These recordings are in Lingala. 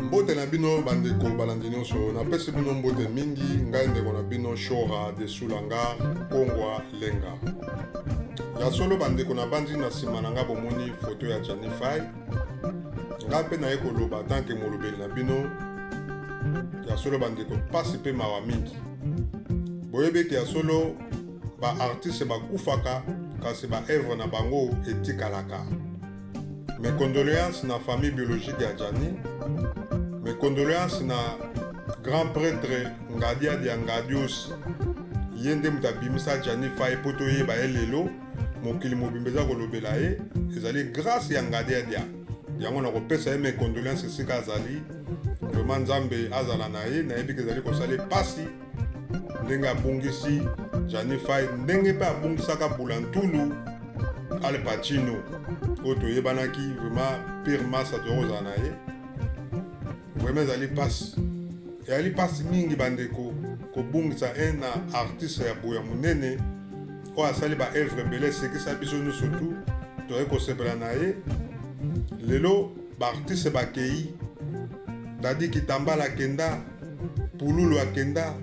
Mbote na bino bandeko balandi nyonso napesi bino mbote mingi ngai ndeko na bino Shora de Sulanga Kongwa Lenga ya solo bandeko na bandi na nsima na nga bomoni foto ya Janify nga mpe naye koloba tanke molobeli na bino ya solo bandeko pasi mpe mawa mingi boyebeki ya solo baartiste bakufaka kasi baevre na bango etikalaka. Mes condoléances na famille biologique ya Jani. Mes condoléances na grand prêtre Ngadia dia Ngadios yende mutabimisa Janify poto yeba elelo mokili mobimbeza kolobela ye ezali grâce ya Ngadia dia yango na kopesa ye mes condoléances esika azali vraiment Nzambe azala na ye nayebi ke ezali kosala pasi ndenge abungisi Janify ndenge mpe abungisaka Bulantulu Al Pacino oyo toyebanaki vraiment pire masa tokozala na ye vraiment ezali pasi mingi bandeko kobungisa un artiste ya boya monene oyo asali baevre ebele esekisa biso nyonso tu toye kosepela na ye lelo baartiste bakei Dadi Kitambala akenda Pululu akenda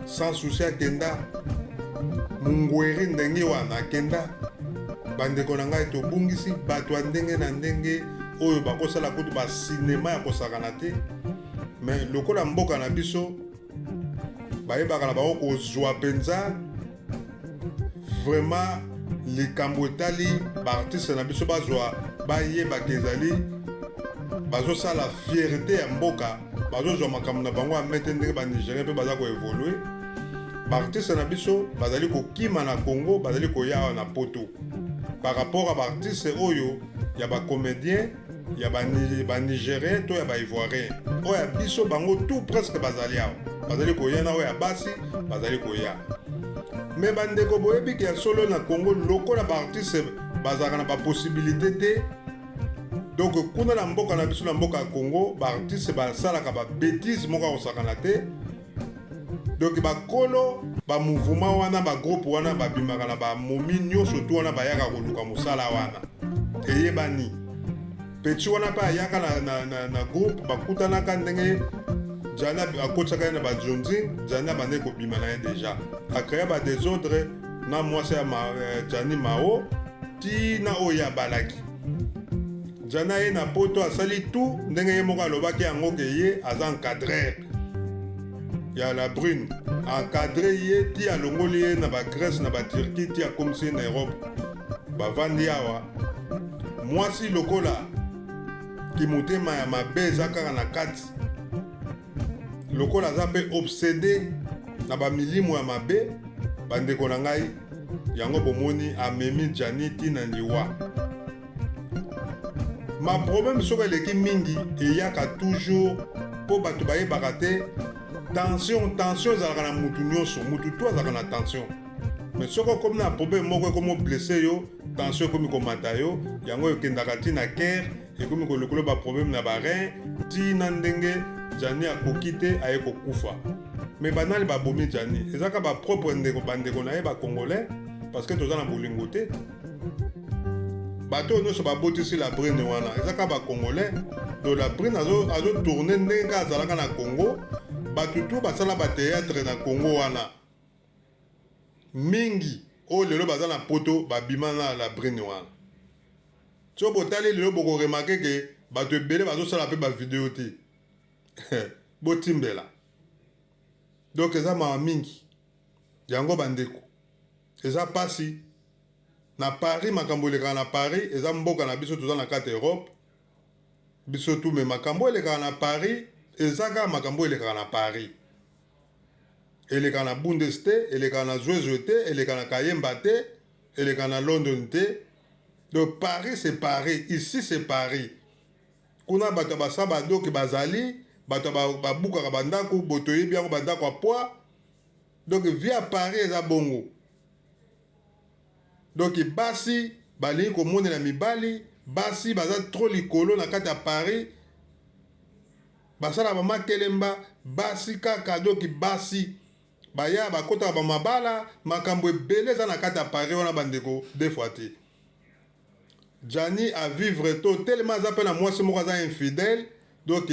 Sans Souci akenda Mungweri ndenge wana akenda bandeko na ngai tobungisi bato ya ndenge na ndenge oyo bakosala kutu basinema ya kosakana te mais lokola mboka na biso bayebaka na bango kozwa mpenza vraiment likambo etali baartiste na biso bazwa bayebaka ezali bazosala fierté ya mboka bazozwa makambo na bango amete ndenge banigérien mpe baza koevolue baartiste na biso bazali kokima na Congo bazali koya na poto par rapport à baartiste oyo ya bacomédien ya banigérien to ya baivoirien oyo ya biso bango tout presque bazali awa bazali koya na oyo ya basi bazali koya mais bandeko boyebiki ya solo na Congo lokola baartiste bazalaka na baposibilité te donc kuna na mboka na biso na mboka ya Congo baartiste basalaka babétise moko ya kosakana te donc bakolo bamouvement wana bagroupe wana babimaka na bamomi nyonso tu wana bayaka koluka mosala wana eyebani peti wana mpe ayaka na groupe bakutanaka ndenge Jani akotisaka ye na bajonzi Jani abande kobima na ye deja akrea badésordre na mwasi ya Jani Mao tina oyo abalaki Jani aye na poto asali tout ndenge ye moko alobaki yango ke ye aza encadreur ya la brune encadré ye ti alongoli ye na bagrèce na baturquie ti akomisi ye na Europe bavandi awa mwasi lokola kimotema ya mabe eza kaka na kati lokola aza mpe obsédé na bamilimo ya mabe bandeko na ngai yango bomoni amemi Jani ti na liwa ma problème soki eleki mingi eyaka toujours mpo bato bayebaka te tension ezalaka na mutu nyonso mutu to azalaka na tension mais soki okomi na problème moko ekomi blesse yo tension ekomi komata yo yango ekendaka ti na cœur ekomi kolokolo baproblème na barein ti na ndenge Jani akoki te aye kokufa mais banani babomi Jani ezaka bapropre bandeko na ye bacongolais parce que toza na bolingo te bato nyonso babotisi la brine wana ezaka bacongolais donc la brine azotourne ndenge azalaka na Congo bato tu basala batéâtre na Congo wana mingi oyo lelo baza na poto babima na la brine wana so botali lelo bokoremake ke bato ebele bazosala mpe bavideo te botimbela donc eza mawa mingi yango bandeko eza pasi na Paris makambo elekaka na Paris eza mboka na biso toza na kati Europe biso tu me makambo elekaka na Paris ezaka makambo elekaka na Paris elekaka na Bundes te elekaka na Zwezwe te elekaka na Kayemba te elekaka na London te donc Paris c'est Paris ici c'est Paris kuna bato basa badoki bazali bato babukaka bandako botoyebi yango bandako ya poids donc via Paris eza bongo donc basi balingi komonela mibali basi baza trop likolo na kati ya Paris basala bamakelemba basi kaka doki basi baya bakotaka bamabala makambo ebele eza na kati ya Paris wana bandeko des fois te Johnny a vivre to tellement zape na mwasi moko aza infidèle donc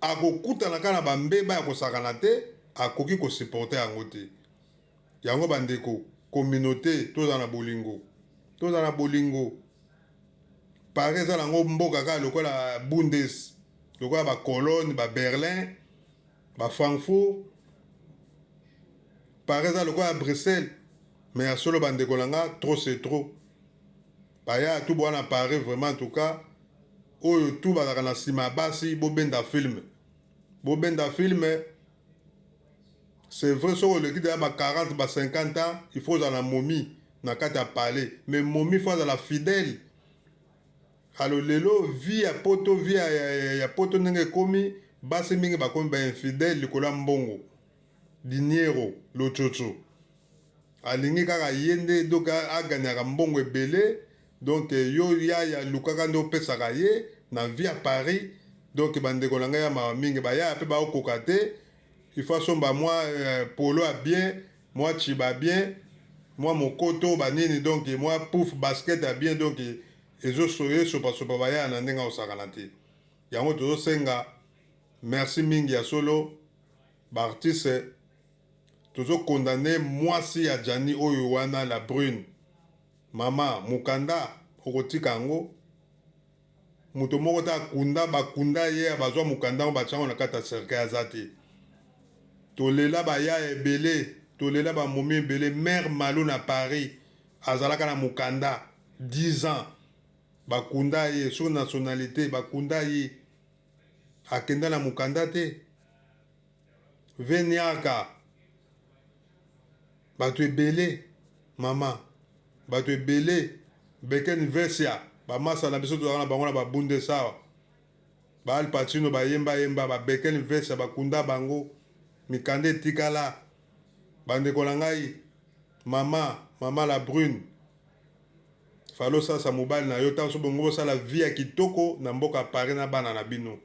akokutana kaka na bambeba ya kosakana te akoki kosupporte yango te yango bandeko communauté toza na bolingo pare eza nango mboka kaka lokola Bundes lokola baCologne baBerlin baFrancfort pare eza lokola Bruxelles mais ya solo bandeko nanga trop c'est trop baya tu bwana pare vraiment en tout cas oyo tu bazaka na nsima basi bobenda film c'est vrai soko oleki deya ba 40 ba 50 ans il faut ozala na momi na kati ya palais mais momi faut azala fidèle alo lelo vi ya poto ya poto ndenge ekomi basi mingi bakomi bainfidèle likolo ya mbongo diniero lotsotso alingi kaka ye nde donc aganyaka mbongo ebele donc yo yaya lukaka nde opesaka ye na vie à Paris donc bandeko na ngai ya mawa mingi bayaya mpe baokoka te il faut asomba mwa polo ya bien mwa chiba bien mwa mokoto banini donc mwa pouf basket ya bien donc ezosopa bayaya na ndenge osakana te yango tozosenga merci mingi ya solo baartiste tozokondane mwasi ya Johnny oyo wana la brune mama mukanda okotika yango moto moko ta akunda bakunda ye bazwa mukanda ngo batiango na kati ya cercueil aza te tolela baya ebele tolela bamomi ebele mare malo na Paris azalaka na mukanda 10 ans bakunda ye sur nationalité bakunda ye akenda na mukanda te veniaka bato ebele mama bato ebele beken versia bamasa na biso tozalaka na bango na babunde sawa baal pacino bayemba babeken versia bakunda bango mikanda etikala bandeko na ngai mama la brune falo sasa mobali na yo ntango so bongo bosala vie ya kitoko na mboka Paris na bana na bino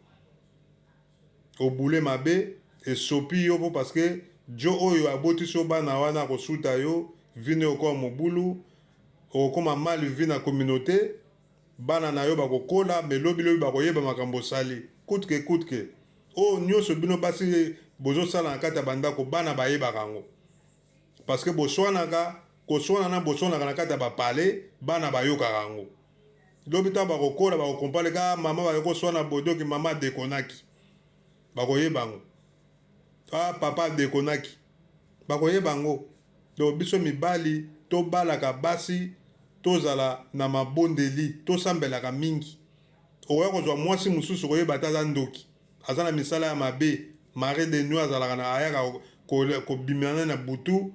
obule mabe esopi yo mpo parce que jo oyo abotisi yo bana wana kosuta yo vino okoma mobulu okoma mal vi na communauté bana na yo bakokola melobi lobi bakoyeba makambo osali kutke oyo nyonso bino basi bozosala na kati ya bandako bana bayebaka yango parce que koswanaka na kati ya bapale bana bayokaka yango lobi ntango bakokola bakokompale kaka mama bayokoswana bodoki mama adekonaki bakoyeba yango papa adekonaki bakoyeba yango donc biso mibali tobalaka basi tozala na mabondeli tosambelaka mingi okoya kozwa mwasi mosusu koyeba te aza ndoki aza na misala ya mabe mare de nuit azalaka na ayaka kobimana na butu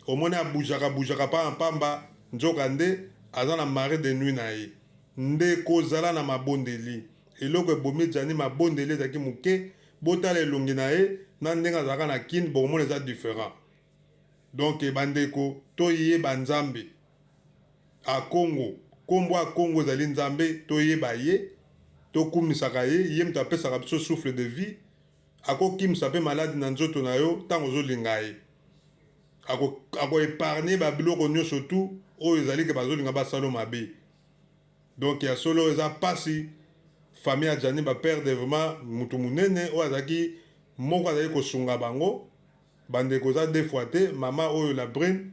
omoni abujaka pa mpamba nzoka nde aza na mare de nuit na ye nde kozala na mabondeli eloko ebomi Johnny mabondeli ezalaki moke botala elongi na ye na ndenge azalaka na kini bokomona eza différent donc bandeko toyeba nzambe akongo kombo akongo ezali nzambe toyeba ye tokumisaka ye moto apesaka biso souffle de vie akokimisa mpe maladi na nzoto na yo ntango ozolinga ye akoepargne babiloko nyonso tu oyo ezaliki bazolinga basalo mabe donc ya solo eza mpasi famille ya Johnny baperde vraiment motu monene oyo azalaki moko azalaki kosunga bango bandeko eza deux fois te mama oyo la brune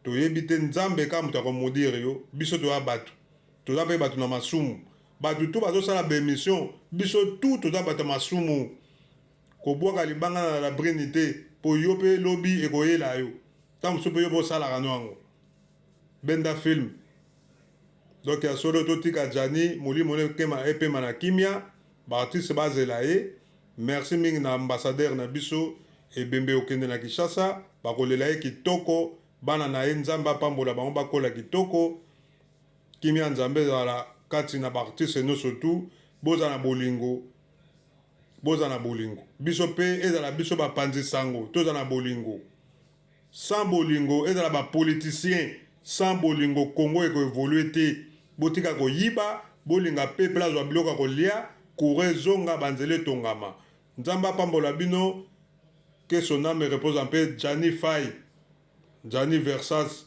toyebi te nzambe kaka moto akomodire yo biso toya bato toza mpe bato na masumu bato tu bazosala baémission biso tu toza bato ya masumu kobwaka libanga na la brune te mpo yo mpe lobi ekoyela yo ntango mosusu mpe yo bosalaka no yango benda film donc ya solo totika Johnny molimo epema na kimia baartiste bazela ye merci mingi na ambassadeur na biso ebembe okende na Kinshasa bakolela ye kitoko bana na ye nzambe apambola bango bakola kitoko kimia nzambe ezala kati na baartiste nyonso tu boza na bolingo biso mpe ezala biso bapanzi sango toza na bolingo sans bolingo ezala bapoliticien sans bolingo Congo ekoevolue te botika koyiba bolinga peuple azwa biloko ya kolia kure ezonga banzela etongama nzambe apambola bino que son âme repose en paix. Johnny Faye, Johnny Versace